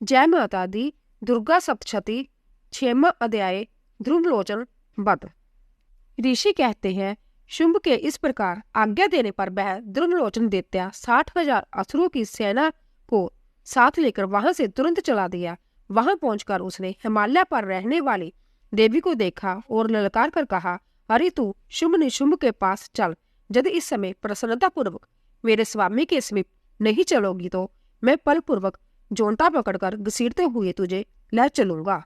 जय माता दी। दुर्गा सप्तशती। 6वां अध्याय। ध्रुवलोचन वध। ऋषि कहते हैं, शुंभ के इस प्रकार आज्ञा देने पर वह ध्रुवलोचन दैत्य 60,000 असुरों की सेना को साथ लेकर वहां से तुरंत चला दिया। वहां पहुंचकर उसने हिमालय पर रहने वाली देवी को देखा और ललकार कर कहा, अरे तू शुंभ निशुंभ के पास चल। यदि इस समय प्रसन्नता पूर्वक मेरे स्वामी के समीप नहीं चलोगी तो मैं पल पूर्वक जोंटा पकड़कर घसीटते हुए तुझे ले चलूंगा।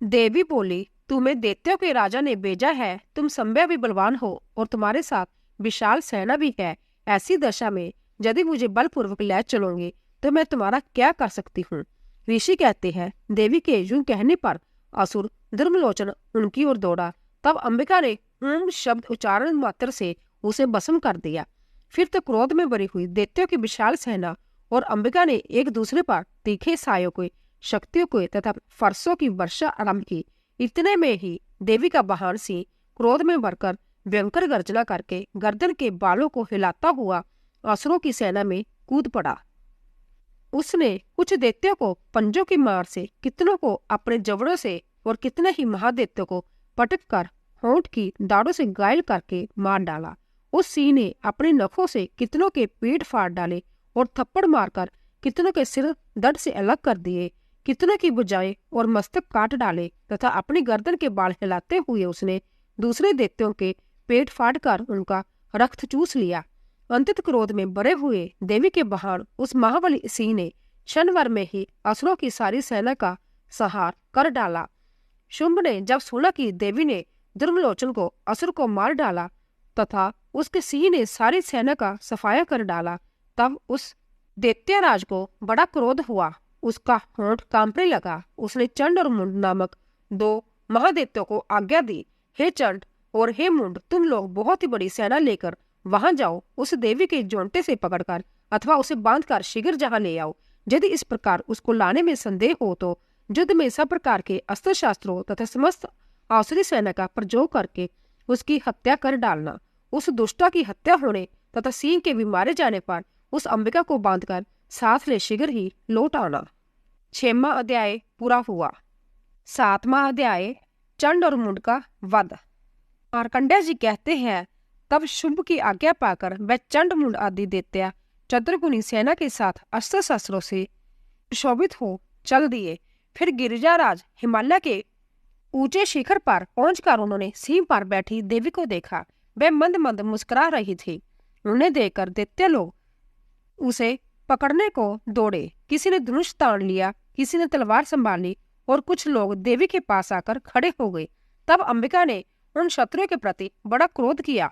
देवी बोली, तुम्हें दैत्यों के राजा ने भेजा है। तुम संभव भी बलवान हो और तुम्हारे साथ विशाल सेना भी है। ऐसी दशा में यदि मुझे बलपूर्वक ले चलोगे तो मैं तुम्हारा क्या कर सकती हूँ। ऋषि कहते हैं, देवी के यूं कहने पर असुर धर्मलोचन उनकी ओर दौड़ा। तब अंबिका ने ओम शब्द उच्चारण मात्र से उसे भस्म कर दिया। फिर तो क्रोध में भरी हुई दैत्यों की विशाल सेना और अंबिका ने एक दूसरे पर तीखे सायों को, शक्तियों को तथा फरसों की वर्षा आरंभ की। इतने में ही देवी का वाहन सिंह क्रोध में भरकर भयंकर गर्जना करके गर्दन के बालों को हिलाता हुआ असुरों की सेना में कूद पड़ा। उसने कुछ दैत्यों को पंजों की मार से, कितनों को अपने जबड़ों से और कितने ही महादैत्यों को पटक कर होंठ की दाढ़ों से घायल करके मार डाला। उस सिंह ने अपने नखों से कितनों के पेट फाड़ डाले और थप्पड़ मारकर कितनों के सिर दर्द से अलग कर दिए। कितनों की भुजाएं और मस्तक काट डाले तथा अपनी गर्दन के बाल हिलाते हुए उसने दूसरे दैत्यों के पेट फाड़ कर उनका रक्त चूस लिया। अंतित क्रोध में भरे हुए देवी के वाहन उस महाबली सिंह ने क्षण भर में ही असुरों की सारी सेना का संहार कर डाला। शुंभ ने जब सुना कि देवी ने धर्मलोचन को असुर को मार डाला तथा उसके सिंह ने सारी सेना का सफाया कर डाला, तब उस दैत्यराज को बड़ा क्रोध हुआ। उसका होंठ कांपने लगा। उसने चंड और मुंड नामक 2 महादैत्यों को आज्ञा दी, हे चंड और हे मुंड, तुम लोग बहुत ही बड़ी सेना लेकर वहां जाओ। उस देवी के जोंटे से पकड़कर अथवा उसे बांधकर शीघ्र जहां ले आओ। यदि इस प्रकार उसको लाने में संदेह हो तो युद्ध में सब प्रकार के अस्त्र शास्त्रों तथा समस्त आसुरी सेना का प्रयोग करके उसकी हत्या कर डालना। उस दुष्टा की हत्या होने तथा सिंह के भी मारे जाने पर उस अंबिका को बांधकर साथ ले शीघ्र ही लौट आना। 6वां अध्याय पूरा हुआ। 7वां अध्याय। चंड और मुंड का वध। मार्कंडेय जी कहते हैं, तब शुंभ की आज्ञा पाकर वह चंड मुंड आदि दैत्य चतुर्गुणी सेना के साथ अस्त्र शस्त्रों से शोभित हो चल दिए। फिर गिरिजाराज हिमालय के ऊंचे शिखर पर पहुंचकर उन्होंने सिंह पर बैठी देवी को देखा। वह मंद मंद मुस्कुरा रही थी। उन्हें देखकर दैत्य लोग उसे पकड़ने को दौड़े। किसी ने धनुष तान लिया, किसी ने तलवार संभाली और कुछ लोग देवी के पास आकर खड़े हो गए। तब अंबिका ने उन शत्रुओं के प्रति बड़ा क्रोध किया।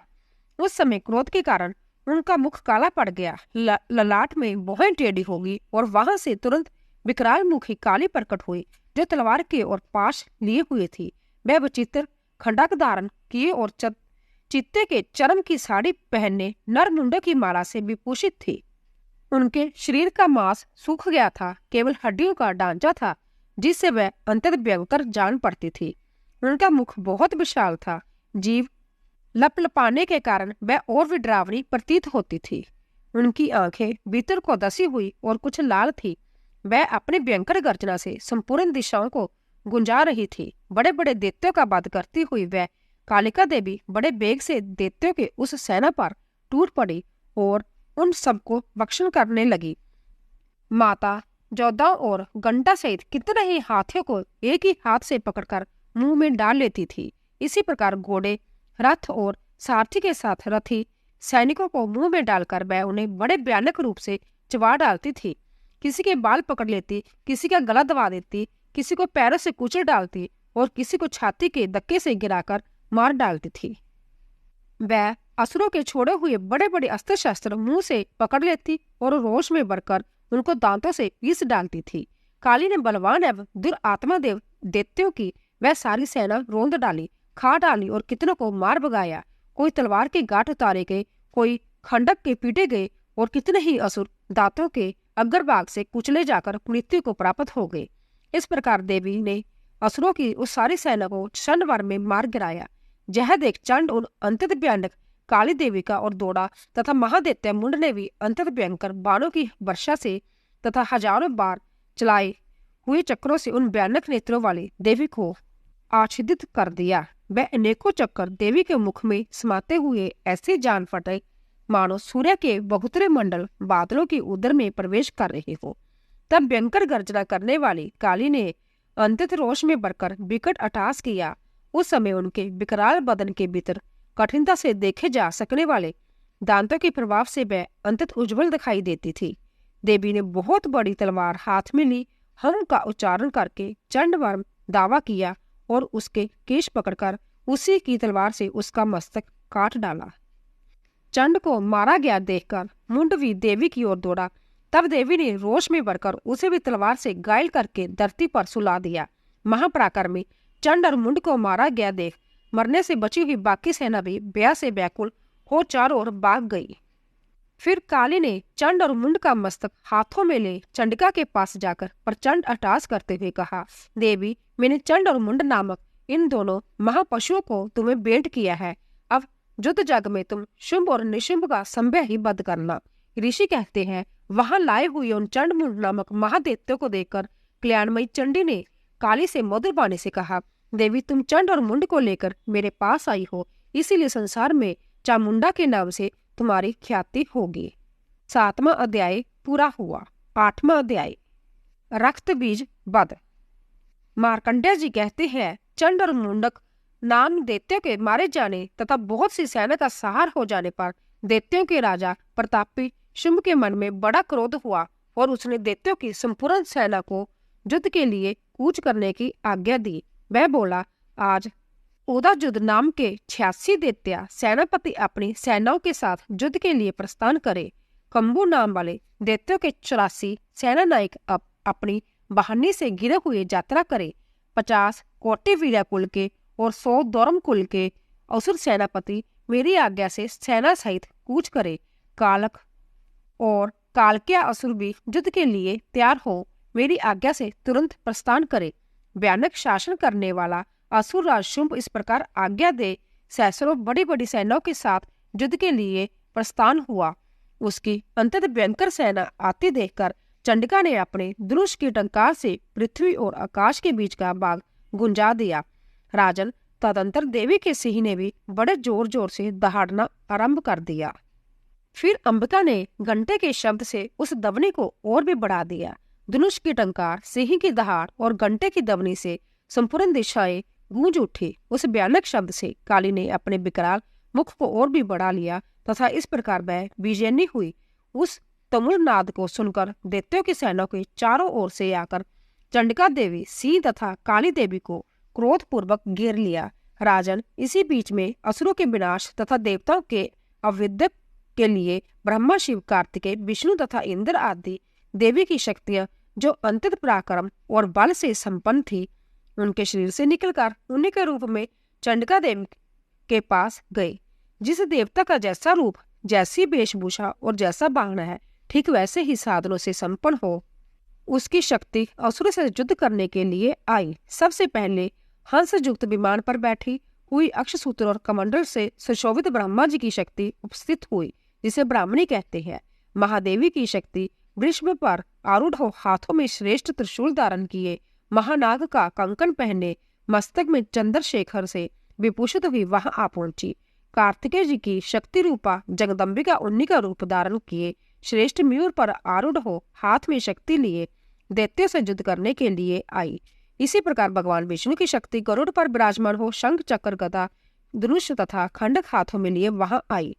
उस समय क्रोध के कारण उनका मुख काला पड़ गया, ललाट में भौहें टेढ़ी हो गई और वहां से तुरंत विकराल मुखी काली प्रकट हुई, जो तलवार के और पाश लिए हुए थी। वह विचित्र खंडक धारण किए और चित्ते के चरम की साड़ी पहनने नर मुंडों की माला से विभूषित थी। उनके शरीर का मांस सूख गया था, केवल हड्डियों का ढांचा था जिससे वह अत्यंत भयंकर जान पड़ती थी। उनका मुख बहुत विशाल था। जीव लपलपाने के कारण वह और भी डरावनी प्रतीत होती थी। उनकी आंखें भीतर को धसी हुई और कुछ लाल थी। वह अपने भयंकर गर्जना से संपूर्ण दिशाओं को गुंजा रही थी। बड़े बड़े दैत्यों का वध करती हुई वह कालिका देवी बड़े बेग से दैत्यों के उस सेना पर टूट पड़ी और उन सबको भक्षण करने लगी। माता जोधा और गंडा सहित कितने ही हाथियों को एक ही हाथ से पकड़कर मुंह में डाल लेती थी। इसी प्रकार घोड़े, रथ और सारथी के साथ रथी सैनिकों को मुंह में डालकर वह उन्हें बड़े भयानक रूप से चबा डालती थी। किसी के बाल पकड़ लेती, किसी का गला दबा देती, किसी को पैरों से कुचल डालती और किसी को छाती के धक्के से गिराकर मार डालती थी। वह असुरों के छोड़े हुए बड़े बड़े अस्त्र शस्त्र मुंह से पकड़ लेती और रोष में भरकर उनको दांतों से पीस डालती थी। काली ने बलवान एवं दुरात्मा देव दैत्यों की वह सारी सेना रोंद डाली, खा डाली और कितनों को मार भगाया। कोई तलवार के गांठ उतारे गए, कोई खंडक के पीटे गए और कितने ही असुर दांतों के अग्रभाग से कुचले जाकर मृत्यु को प्राप्त हो गए। इस प्रकार देवी ने असुरों की उस सारी सेना को क्षण भर में मार गिराया। यह देख चंड उन अत्यंत भयानक काली देवी का और दौड़ा तथा महादैत्य मुंड ने भी अत्यंत भयंकर बाणों की वर्षा से तथा हजारों बार चलाए हुए चक्रों से उन भयानक नेत्रों वाली देवी को आच्छादित कर दिया। वह अनेकों चक्कर देवी के मुख में समाते हुए ऐसे जान फटे मानो सूर्य के बहुतरे मंडल बादलों की उदर में प्रवेश कर रहे हो। तब भयंकर गर्जना करने वाली काली ने अंतत रोष में भरकर विकट अट्टहास किया। उस समय उनके विकराल बदन के भीतर कठिनता से देखे जा सकने वाले दांतों के प्रभाव से वह अंतत उज्जवल दिखाई देती थी। देवी ने बहुत बड़ी तलवार हाथ में ली, हम का उच्चारण करके चंडवर्म दावा किया और उसके केश पकड़कर उसी की तलवार से उसका मस्तक काट डाला। चंड को मारा गया देखकर मुंड भी देवी की ओर दौड़ा। तब देवी ने रोष में भरकर उसे भी तलवार से घायल करके धरती पर सुला दिया। महापराक्रमी चंड और मुंड को मारा गया देख मरने से बची हुई बाकी सेना भी भय से व्याकुल हो चारों ओर भाग गई। फिर काली ने चंड और मुंड का मस्तक हाथों में ले चंडिका के पास जाकर प्रचंड अट्टहास करते हुए कहा, देवी, मैंने चंड और मुंड नामक इन दोनों महापशुओं को तुम्हें भेंट किया है। अब युद्ध जग में तुम शुंभ और निशुंभ का संभय ही बद करना। ऋषि कहते हैं, वहां लाए हुए उन चंड मुंड नामक महादेवत्यों को देखकर कल्याणमयी चंडी ने काली से मधुर वाणी से कहा, देवी, तुम चंड और मुंड को लेकर मेरे पास आई हो, इसीलिए संसार में चामुंडा के नाम से तुम्हारी ख्याति होगी। 7वां अध्याय पूरा हुआ। 8वां अध्याय रक्त बीज वध। मार्कंडेय जी कहते हैं, चंड और मुंडक नाम दैत्यों के मारे जाने तथा बहुत सी सेना का सहार हो जाने पर दैत्यों के राजा प्रतापी शुंभ के मन में बड़ा क्रोध हुआ और उसने दैत्यों की संपूर्ण सेना को युद्ध के लिए कूच करने की आज्ञा दी। वह बोला, आज उदाजुद नाम के 86 दैत्य सेनापति अपनी सेनाओं के साथ युद्ध के लिए प्रस्थान करे। कंबू नाम वाले दैत्यों के 84 सेना नायक अब अपनी वाहनी से गिरे हुए यात्रा करे। 50 कोटि वीरा कुल के और 100 दौरम कुल के असुर सेनापति मेरी आज्ञा से सेना सहित कूच करे। कालक और कालक्या असुर भी युद्ध के लिए तैयार हो मेरी आज्ञा से तुरंत प्रस्थान करे। भयानक शासन करने वाला असुर राज शुंभ इस प्रकार आज्ञा दे सैकड़ों बड़ी बड़ी सेनाओं के साथ युद्ध के लिए प्रस्थान हुआ। उसकी अंतत भयंकर सेना आती देखकर चंडिका ने अपने धनुष की टंकार से पृथ्वी और आकाश के बीच का भाग गुंजा दिया। राजन, तदंतर देवी के सिंह ने भी बड़े जोर जोर से दहाड़ना आरंभ कर दिया। फिर अंबिका ने घंटे के शब्द से उस दवनी को और भी बढ़ा दिया। धनुष की टंकार, सिंह की दहाड़ और घंटे की दवनी से संपूर्ण दिशाएं गूंज उठी। उस भयानक शब्द से काली ने अपने विकराल मुख को और भी बढ़ा लिया तथा इस प्रकार वह विजयनी हुई। उस तमुल नाद को सुनकर दैत्यों की सेना के चारों ओर से आकर चंडिका देवी, सिंह तथा काली देवी को क्रोध पूर्वक घेर लिया। राजन, इसी बीच में असुरों के विनाश तथा देवताओं के अवृद्धि के लिए ब्रह्मा, शिव, कार्तिकेय, विष्णु तथा इंद्र आदि देवी की शक्तियां जो अंतत पराक्रम और बल से संपन्न थी, उनके शरीर से निकलकर उन्हीं के रूप में चंडिका देवी के पास गए। जिस देवता का जैसा रूप, जैसी वेशभूषा और जैसा बाण है, ठीक वैसे ही साधनों से संपन्न हो उसकी शक्ति असुर से युद्ध करने के लिए आई। सबसे पहले हंस युक्त विमान पर बैठी हुई अक्षसूत्र और कमंडल से सुशोभित ब्रह्मा जी की शक्ति उपस्थित हुई, जिसे ब्राह्मणी कहते हैं। महादेवी की शक्ति वृषभ पर आरूढ़ हो हाथों में श्रेष्ठ त्रिशूल धारण किए, महानाग का कंकण पहने, मस्तक में चंद्रशेखर से विभूषित हुई वहां आ पहुंची। कार्तिकेय जी की शक्ति रूपा जगदम्बिका उन्हीं का रूप धारण किए श्रेष्ठ मयूर पर आरूढ़ हो हाथ में शक्ति लिए दैत्यों से युद्ध करने के लिए आई। इसी प्रकार भगवान विष्णु की शक्ति गरुड़ पर विराजमान हो शंख, चक्र, गदा, धनुष तथा खंडक हाथों में लिए वहां आई।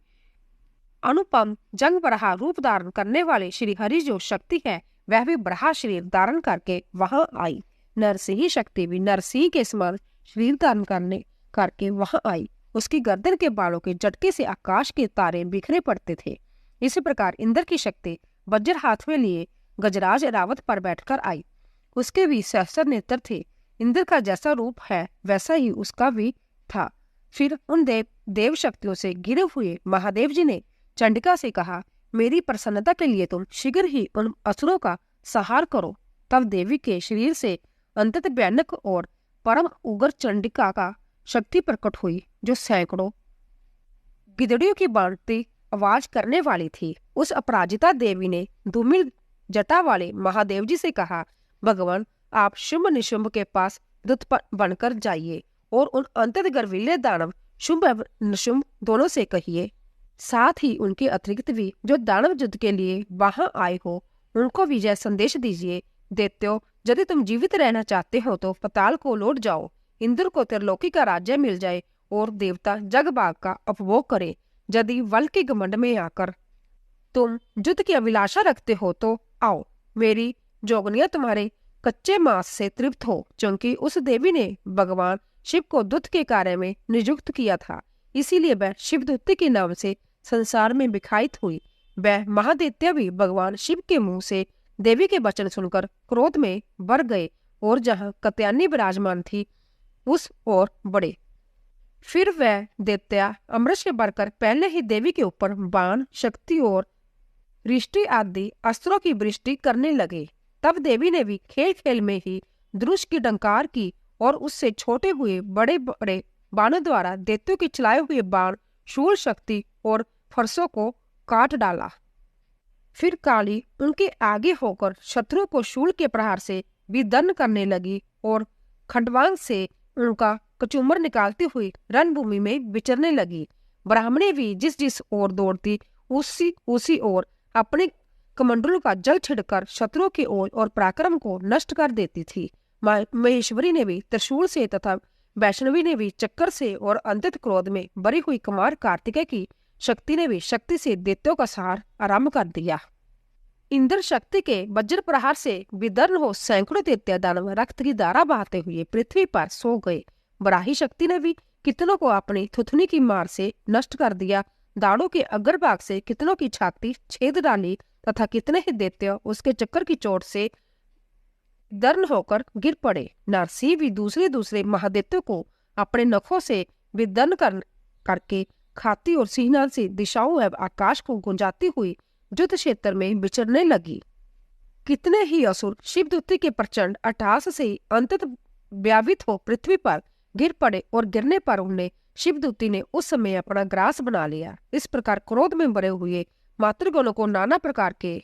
अनुपम जंग बरहा रूप धारण करने वाले श्री हरि जो शक्ति है, वह भी बरहा शरीर धारण करके वहां आई। नरसिंह शक्ति भी नरसिंह के समान शरीर धारण करके वहां आई। उसकी गर्दन के बालों के झटके से आकाश के तारे बिखरे पड़ते थे। इसी प्रकार इंद्र की शक्ति वज्र हाथ में लिए गजराज रावत पर बैठकर आई। उसके भी सहस्त्र नेत्र थे। इंद्र का जैसा रूप है वैसा ही उसका भी था। फिर उन देव शक्तियों से घिरे हुए महादेव जी ने चंडिका से कहा, मेरी प्रसन्नता के लिए तुम शीघ्र ही उन असुरों का संहार करो। तब देवी के शरीर से अंतत भयानक और परम उग्र चंडिका का शक्ति प्रकट हुई, जो सैकड़ों गिदड़ियों की बांटती आवाज करने वाली थी। उस अपराजिता देवी ने धूमिल जटा वाले महादेव जी से कहा, भगवान, आप शुंभ निशुंभ के पास दूत बनकर जाइए और उन अंतत गर्वीले दानव शुंभ एवं निशुंभ दोनों से कहिए, साथ ही उनके अतिरिक्त भी जो दानव युद्ध के लिए वहां आए हो उनको विजय संदेश दीजिए। दैत्यो, यदि तुम जीवित रहना चाहते हो तो पताल को लौट जाओ। इंद्र को त्रिलोकी का राज्य मिल जाए और देवता जग भाग का उपभोग करे। यदि वल के घमंड में आकर तुम युद्ध की अभिलाषा रखते हो तो आओ, मेरी जोगनिया तुम्हारे कच्चे मांस से तृप्त हो, क्योंकि उस देवी ने भगवान शिव को दूत के कार्य में नियुक्त किया था, इसीलिए वह शिवदूती के नाम से संसार में विखायित हुई। वह महादैत्य भी भगवान शिव के मुंह से देवी के वचन सुनकर क्रोध में भर गए और जहाँ कत्यानी विराजमान थी उस ओर बढ़े। फिर वह दैत्या अमृत से भरकर पहले ही देवी के ऊपर बाण, शक्ति और रिष्टि आदि अस्त्रों की वृष्टि करने लगे। तब देवी ने भी खेल खेल में ही धनुष की डंकार की और उससे छोटे हुए बड़े बड़े बाणों द्वारा दैत्यों के चलाए हुए बाण, शूल, शक्ति और फरसों को काट डाला। फिर काली उनके आगे होकर शत्रु को शूल के प्रहार से विदन्न करने लगी और खंडवांग से उनका कचूमर निकालती हुई रणभूमि में विचरने लगी। ब्राह्मणी भी जिस जिस ओर दौड़ती उसी उसी ओर अपने कमंडलों का जल छिड़कर शत्रुओं की ओर और पराक्रम को नष्ट कर देती थी। महेश्वरी ने भी त्रिशूल से तथा वैष्णवी ने भी चक्कर से और अंतत क्रोध में भरी हुई कुमार कार्तिकेय की शक्ति ने भी शक्ति से दैत्यों का संहार आरंभ कर दिया। इंद्र शक्ति के वज्र प्रहार से विदर्ण हो सैकड़ों दैत्य दानव रक्त की धारा बहाते हुए पृथ्वी पर सो गए। बराही शक्ति ने भी कितनों को अपनी थुथनी की मार से नष्ट कर दिया। दाड़ों के अग्रभाग से कितनों की छाती छेद डाली तथा कितने ही दैत्य उसके चक्कर की चोट से दर्न होकर गिर पड़े। नरसिंह भी दूसरे दूसरे महादैत्यों को अपने नखों से विदर्ण करके खाती और सिंहनाद से दिशाओं एवं आकाश को गुंजाती हुई युद्ध क्षेत्र में विचरने लगी। कितने ही असुर शिवदूती के प्रचंड अट्टहास से अंतत व्यावित हो पृथ्वी पर गिर पड़े और गिरने पर उन्हें शिवदूती ने उस समय अपना ग्रास बना लिया। इस प्रकार क्रोध में भरे हुए मातृगणों को नाना प्रकार के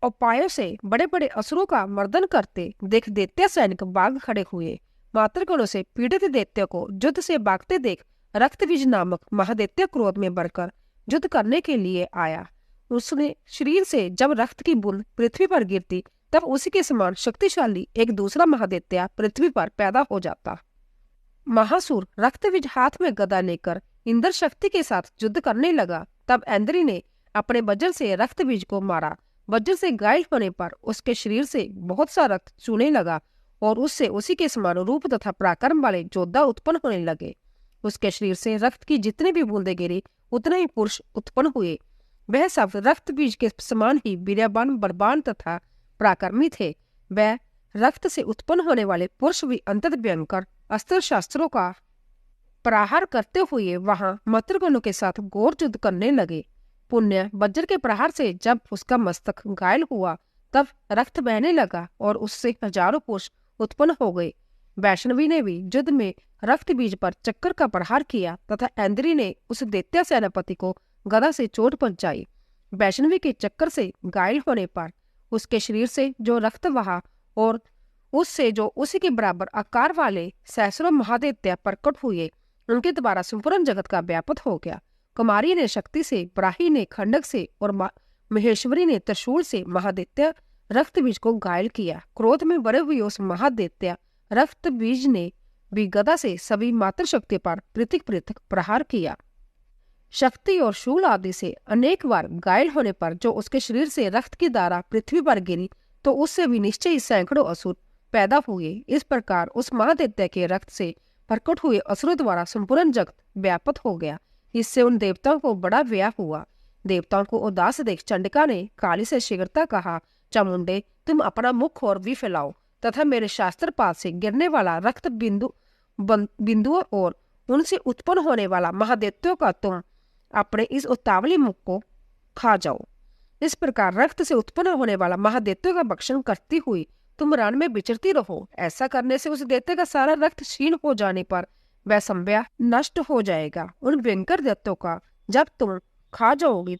उपायों से बड़े बड़े असुरों का मर्दन करते देख दैत्य सैनिक भाग खड़े हुए। मातृगणों से पीड़ित दैत्य को युद्ध से भागते देख रक्तबीज नामक महादैत्य क्रोध में भरकर युद्ध करने के लिए आया। उसने शरीर से जब रक्त की बूंद पृथ्वी पर गिरती तब उसी के समान शक्तिशाली एक दूसरा महादैत्य पृथ्वी पर पैदा हो जाता। महासुर रक्तबीज हाथ में गदा लेकर इंद्र शक्ति के साथ युद्ध करने लगा। तब इंद्री ने अपने वज्र से रक्तबीज को मारा। वज्र से घायल होने पर उसके शरीर से बहुत सा रक्त चूने लगा और उससे उसी के समान रूप तथा पराक्रम वाले योद्धा उत्पन्न होने लगे। उसके शरीर से रक्त की जितनी भी बूंदें गिरी उतने ही पुरुष उत्पन्न हुए। वह सब रक्त बीज के समान ही वीर्यवान, बलवान तथा पराक्रमी थे। वह रक्त से उत्पन्न होने वाले पुरुष भी अंतत भयंकर अस्त्र शास्त्रों का प्रहार करते हुए वहां मातृगणों के साथ घोर युद्ध करने लगे। पुण्य वज्र के प्रहार से जब उसका मस्तक घायल हुआ तब रक्त बहने लगा और उससे हजारों पुरुष उत्पन्न हो गए। वैष्णवी ने भी युद्ध में रक्त बीज पर चक्कर का प्रहार किया तथा इंद्री ने उस दैत्य सेनापति को गदा से चोट पहुंचाई। वैष्णवी के चक्कर से घायल होने पर उसके शरीर से जो रक्त बहा और उससे जो उसी के बराबर आकार वाले सहस्रों महादैत्य प्रकट हुए, उनके द्वारा संपूर्ण जगत का व्यापक हो गया। कुमारी ने शक्ति से, बराही ने खंडक से और महेश्वरी ने त्रिशूल से महादैत्य रक्तबीज को घायल किया। क्रोध में भरे हुए उस महादैत्य रक्तबीज ने भी गदा से सभी मातृशक्ति पर पृथक पृथक प्रहार किया। शक्ति और शूल आदि से अनेक बार घायल होने पर जो उसके शरीर से रक्त की धारा पृथ्वी पर गिरी तो उससे भी निश्चय ही सैकड़ों असुर पैदा हुए। इस प्रकार उस महादैत्य के रक्त से प्रकट हुए असुरों द्वारा संपूर्ण जगत व्यापक हो गया। इससे उन देवताओं को बड़ा व्यय हुआ। देवताओं को उदास देख चंडिका ने काली से शीघ्रता कहा, चामुंडे, तुम अपना मुख और भी फैलाओ तथा मेरे शास्त्र पात से गिरने वाला रक्त बिंदुओं और उनसे उत्पन्न होने वाला महादैत्यों का तुम अपने इस उतावली मुख को खा जाओ। इस प्रकार रक्त से उत्पन्न होने वाला महादैत्यों का भक्षण करती हुई तुम रण में विचरती रहो। ऐसा करने से उस दैत्य का सारा रक्त क्षीण हो जाने पर वह संभ्या नष्ट हो जाएगा। उन भयंकर दैत्यों का जब तुम खा जाओगी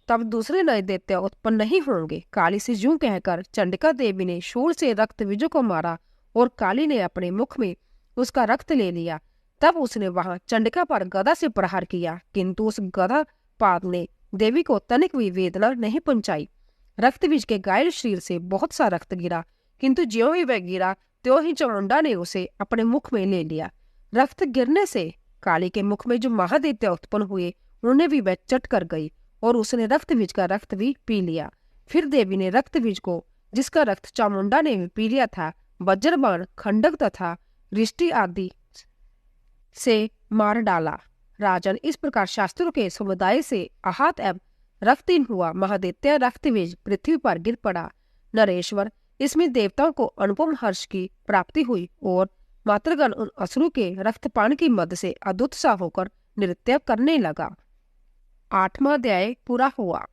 तब दूसरे नए दैत्य उत्पन्न नहीं होंगे। काली से यूं कहकर चंडिका देवी ने शूल से रक्त विजय को मारा और काली ने अपने मुख में उसका रक्त ले लिया। तब उसने वहां चंडिका पर गदा से प्रहार किया, किंतु उस गदा पात ने देवी को तनिक भी वेदना नहीं पहुंचाई। रक्त बीज के घायल शरीर से बहुत सा रक्त गिरा, किंतु ज्यों ही वह गिरा त्यों ही चामुंडा ने उसे अपने मुख में ले लिया। रक्त गिरने से काली के मुख में जो महादैत्य उत्पन्न हुए उन्हें भी वह चट कर गई और उसने रक्त बीज का रक्त भी पी लिया। फिर देवी ने रक्त बीज को, जिसका रक्त चामुंडा ने भी पी लिया था, वज्रबाण, खंडक तथा रिष्टि आदि से मार डाला। राजन, इस प्रकार शास्त्रों के समुदाय से आहत एवं रक्तहीन हुआ महादैत्य रक्तबीज पृथ्वी पर गिर पड़ा। नरेश्वर, इसमें देवताओं को अनुपम हर्ष की प्राप्ति हुई और मातृगण उन असुरों के रक्तपान की मद से अदुत्साह होकर नृत्य करने लगा। 8वां अध्याय पूरा हुआ।